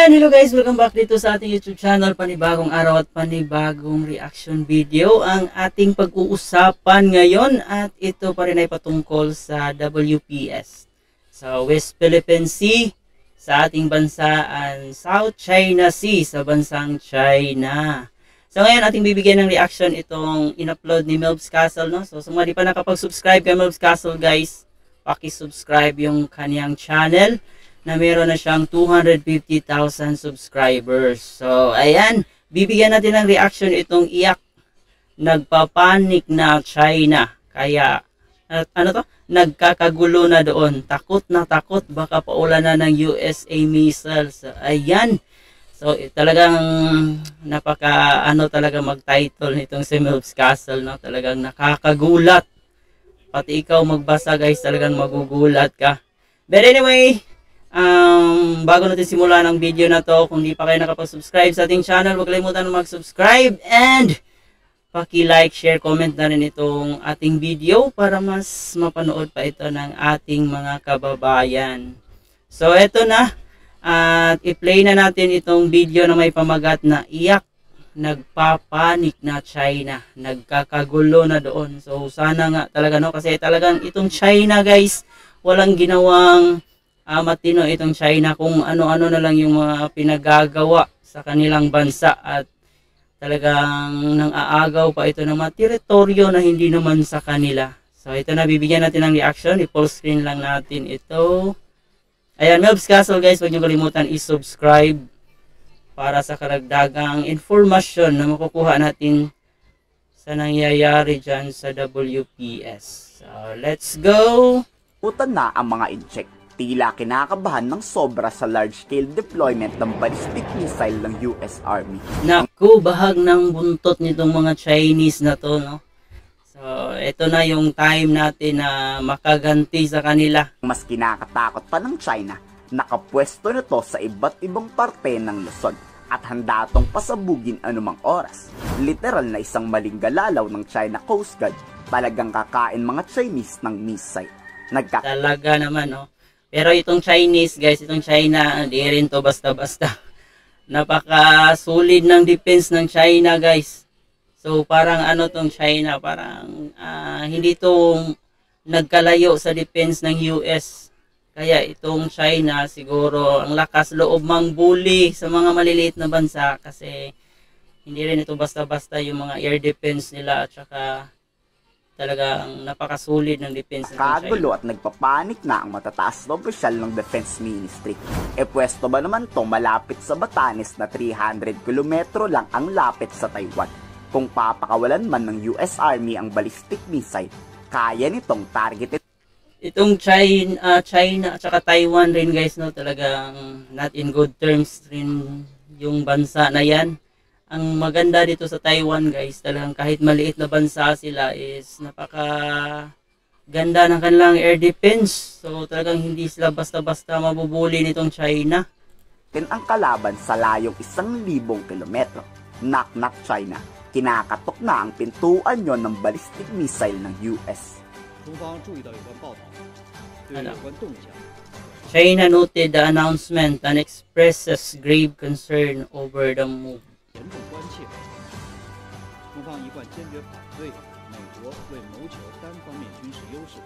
Ayan, hello guys, welcome back dito sa ating YouTube channel. Panibagong araw at panibagong reaction video ang ating pag-uusapan ngayon, at ito pa rin ay patungkol sa WPS, sa West Philippine Sea sa ating bansa, and South China Sea sa bansang China. So ngayon ating bibigyan ng reaction itong in-upload ni Melbs Castle, no? So sa mga di pa nakapag-subscribe kay Melbs Castle guys, paki-subscribe yung kanyang channel na meron na siyang 250,000 subscribers. So, ayan, bibigyan natin ng reaction itong iyak. Nagpapanik na China. Kaya, ano to? Nagkakagulo na doon. Takot na takot. Baka paulan na ng USA missiles. So, ayan. So, talagang talaga mag-title nitong si Melbs Castle, no? Talagang nakakagulat. Pati ikaw magbasa guys, talagang magugulat ka. But anyway, bago natin simulan ang video na to, kung di pa kayo nakapag-subscribe sa ating channel, huwag kalimutan mag-subscribe and paki-like, share, comment na rin itong ating video para mas mapanood pa ito ng ating mga kababayan. So eto na, at i-play na natin itong video na may pamagat na iyak, nagpapanik na China, nagkakagulo na doon. So sana nga talaga, no, kasi talagang itong China guys, walang ginawang matino itong China, kung ano-ano na lang yung mga pinagagawa sa kanilang bansa, at talagang nang-aagaw pa ito ng mga teritoryo na hindi naman sa kanila. So ito na, bibigyan natin ng reaction. I-full screen lang natin ito. Ayan, Melbs Castle guys, huwag niyo kalimutan i-subscribe para sa karagdagang informasyon na makukuha natin sa nangyayari dyan sa WPS. So let's go! Utan na ang mga incheck. Tila kinakabahan ng sobra sa large-scale deployment ng ballistic missile ng US Army. Naku, bahag ng buntot nitong mga Chinese na to, no? So, ito na yung time natin na makaganti sa kanila. Mas kinakatakot pa ng China, nakapwesto na to sa iba't ibang parte ng Luzon at handa tong pasabugin anumang oras. Literal na isang maling galalaw ng China Coast Guard, talagang kakain mga Chinese ng missile. Talaga naman, no? Pero itong Chinese guys, itong China, di rin to basta-basta. Napaka-solid ng defense ng China guys. So parang tong China, parang hindi to nagkalayo sa defense ng US. Kaya itong China siguro ang lakas loob mang bully sa mga maliliit na bansa, kasi hindi rin ito basta-basta yung mga air defense nila, at saka talagang napakasulit ng defense ng China. Kagulo at nagpapanik na ang matataas na opisyal ng Defense Ministry. E pwesto ba naman to malapit sa Batanes na 300 kilometro lang ang lapit sa Taiwan? Kung papakawalan man ng US Army ang ballistic missile, kaya nitong targeted. Itong China at saka Taiwan rin guys, no, talagang not in good terms rin yung bansa na yan. Ang maganda dito sa Taiwan guys, talagang kahit maliit na bansa sila, is napaka ganda ng kanilang air defense. So talagang hindi sila basta-basta mabubuli nitong China. Ang kalaban sa layong 1,000 kilometro. Knock-knock China. Kinakatok na ang pintuan yon ng ballistic missile ng US. China noted the announcement and expresses grave concern over the move. 严重关切，中方一贯坚决反对美国为谋求单方面军事优势，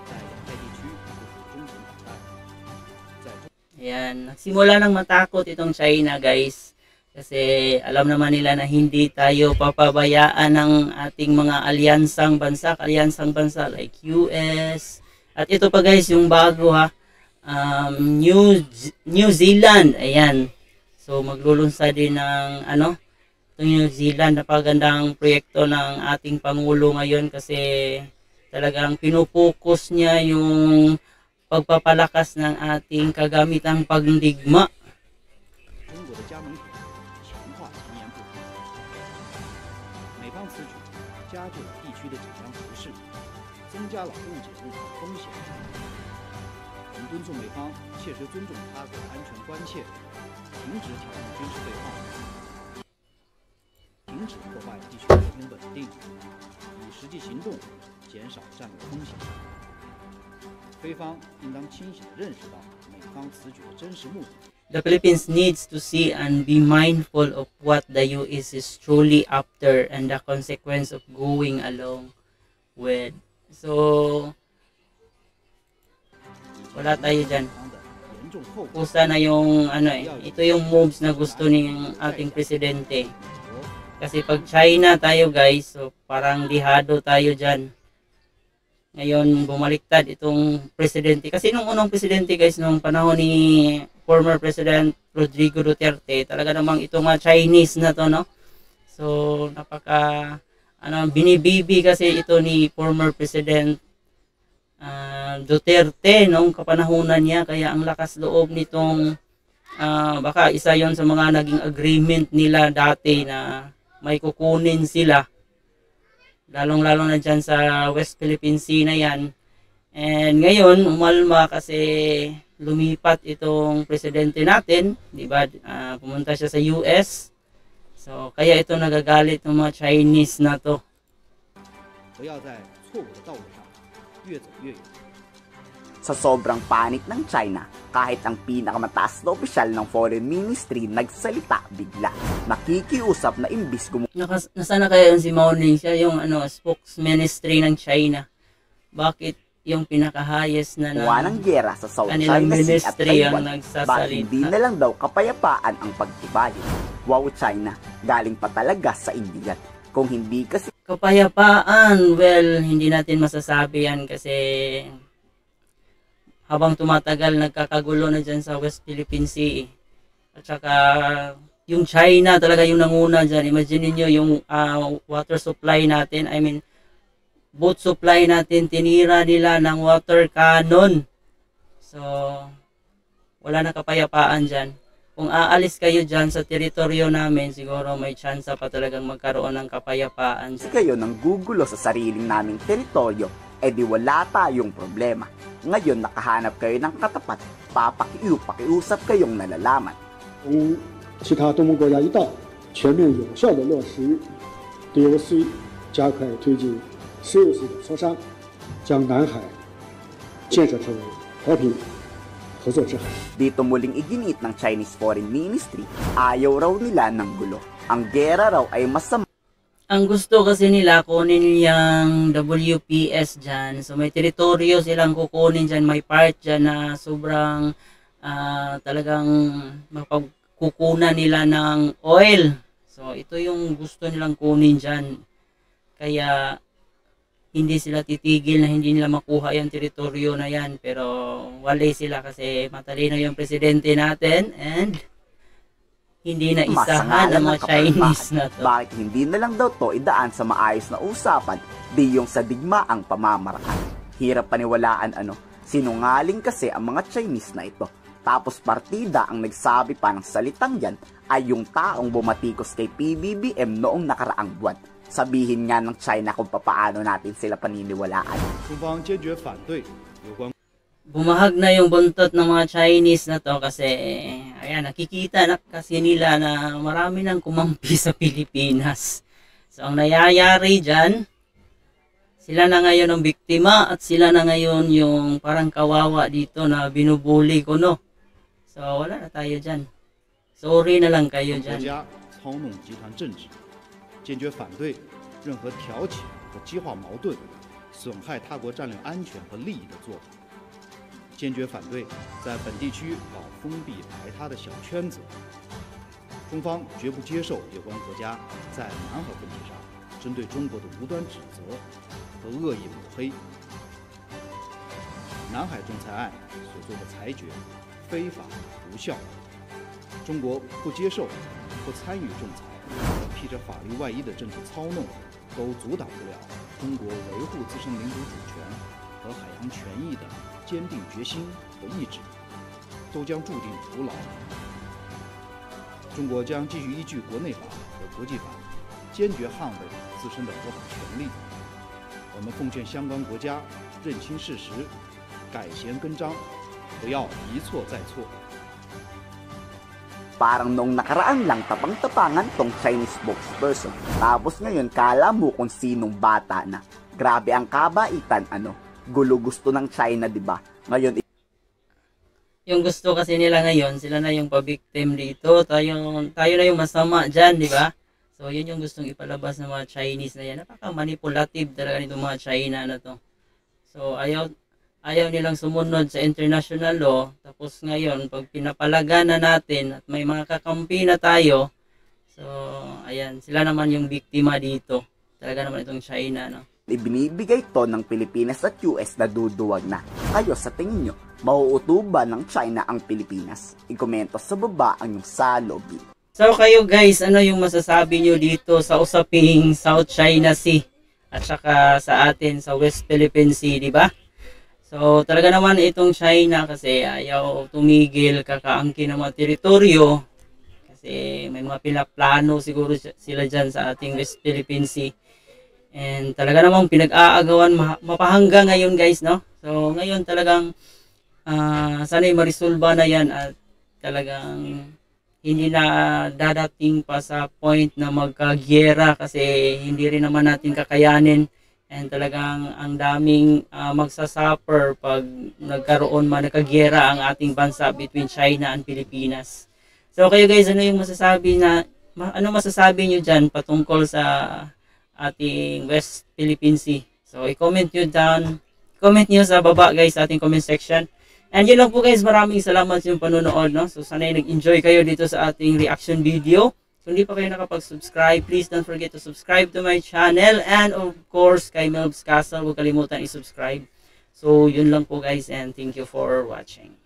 在亚太地区部署中程导弹。Ayan, nagsimula nang matakot itong China guys, kasi alam naman nila na hindi tayo papabayaan ng ating mga alyansang bansa like US. At ito pa guys, yung bago New Zealand. Ayan. So maglulunsad din ng itong New Zealand. Napagandang proyekto ng ating Pangulo ngayon, kasi talagang pinupokus niya yung pagpapalakas ng ating kagamitang pagdigma. the Philippines needs to see and be mindful of what the US is truly after and the consequence of going along with. So, wala tayo dyan. Kusa na yung ito yung moves na gusto ng ating presidente. Kasi pag China tayo guys, so parang lihado tayo dyan. Ngayon bumaliktad itong presidente. Kasi nung unang presidente guys, nung panahon ni former President Rodrigo Duterte, talaga namang itong Chinese na to, no? So napaka binibibi kasi ito ni former President Duterte nung kapanahunan niya, kaya ang lakas loob nitong baka isa yon sa mga naging agreement nila dati na may kukunin sila, lalong-lalo na dyan sa West Philippine Sea na yan. And ngayon umalma kasi lumipat itong presidente natin, di ba? Pumunta siya sa US, so kaya ito nagagalit ng mga Chinese na to. Sa sobrang panic ng China, kahit ang pinakamataas na opisyal ng Foreign Ministry nagsalita bigla. Nakikiusap na imbis Nasana kaya si Mao Ning, siya yung spokesministry ng China. Bakit yung pinaka-highest na ng gera sa South kanilang China Sea at ministry ang Taiwan, nagsasalita? bakit hindi na lang daw kapayapaan ang pagtibay? Wow, China, galing pa talaga sa India. Kung hindi kasi kapayapaan, well, hindi natin masasabi yan kasi habang tumatagal nagkakagulo na dyan sa West Philippine Sea. At saka yung China talaga yung nanguna dyan. Imagine niyo yung water supply natin, I mean boat supply natin, tinira nila ng water cannon. So wala na kapayapaan dyan. Kung aalis kayo dyan sa teritoryo namin, siguro may chance pa talagang magkaroon ng kapayapaan dyan. Kayo nang gugulo sa sariling naming teritoryo, di wala tayong problema. Ngayon nakahanap kayo ng katapat, pakiusap kayong nalalaman. 其他东盟国家一道，全面有效地落实 DOC， 加快推进石油系的磋商，将南海建设成为和平合作之海。 Dito muling iginit ng Chinese Foreign Ministry, ayaw raw nila ng gulo. Ang gera raw ay masama. Ang gusto kasi nila kunin yung WPS dyan. So may teritoryo silang kukunin dyan. May part dyan na sobrang talagang mapagkukunan nila ng oil. So ito yung gusto nilang kunin dyan. Kaya hindi sila titigil na hindi nila makuha yung teritoryo na yan. Pero wala sila kasi matalino yung presidente natin and hindi na isahan ang mga Chinese na to. Bakit hindi na lang daw to idaan sa maayos na usapan, di yung sa digma ang pamamaraan? Hirap paniwalaan sinungaling kasi ang mga Chinese na ito. Tapos partida ang nagsabi pa ng salitang yan ay yung taong bumatikos kay PBBM noong nakaraang buwan. Sabihin nga ng China kung paano natin sila paniniwalaan. Bumahag na yung buntot ng mga Chinese na to kasi ayan, nakikita na kasi nila na marami nang kumampi sa Pilipinas. So ang nangyayari dyan, sila na ngayon ang biktima at sila na ngayon yung parang kawawa dito na binubuli ko, no? So wala na tayo dyan. Sorry na lang kayo dyan. 坚决反对任何挑起和激化矛盾、损害他国战略安全和利益的做法。坚决反对在本地区搞封闭排他的小圈子。中方绝不接受有关国家在南海问题上针对中国的无端指责和恶意抹黑。南海仲裁案所做的裁决非法无效，中国不接受、不参与仲裁和披着法律外衣的政治操弄，都阻挡不了中国维护自身领土主权和海洋权益的坚定决心和意志，都将注定徒劳。中国将继续依据国内法和国际法，坚决捍卫自身的合法权利。我们奉劝相关国家认清事实，改弦更张，不要一错再错。 Parang noong nakaraan lang tapang-tapangan tong Chinese spokesperson. Tapos ngayon kala mo kung sinong bata na. Grabe ang kabaitan, Gulo gusto ng China, 'di ba? Ngayon yung gusto kasi nila ngayon, sila na yung pa-victim dito. Tayo na yung masama dyan, di ba? So, yun yung gustong ipalabas ng mga Chinese na yan. Napaka-manipulative talaga nitong mga China na to. So, ayaw nilang sumunod sa international law. Tapos ngayon, pag pinapalaga na natin at may mga kakampi na tayo, so, ayan, sila naman yung biktima dito. Talaga naman itong China, no? Ibinibigay to ng Pilipinas at US na duduwag na. Kayo sa tingin nyo, mauutuba ng China ang Pilipinas? I-komento sa baba ang yung salobin. So kayo guys, ano yung masasabi nyo dito sa usaping South China Sea at saka sa atin sa West Philippine Sea, di ba? So talaga naman itong China kasi ayaw tumigil kakaangkin ng mga teritoryo kasi may mga pinaplano siguro sila dyan sa ating West Philippine Sea. And talaga namang pinag-aagawan mapahangga ngayon guys, no? So ngayon talagang sana'y marisolba na yan at talagang hindi na dadating pa sa point na magkagyera kasi hindi rin naman natin kakayanin. And talagang ang daming magsasuffer pag nagkaroon man nagkagyera ang ating bansa between China and Pilipinas. So kayo guys, ano masasabi nyo dyan patungkol sa ating West Philippine Sea? So i-comment nyo sa baba guys sa ating comment section. And yun lang po guys, maraming salamat sa yung panonood, no? So sana'y nag-enjoy kayo dito sa ating reaction video. Kung hindi pa kayo nakapag-subscribe, please don't forget to subscribe to my channel. And of course, kay Melbs Castle, huwag kalimutan i-subscribe. So yun lang po guys, and thank you for watching.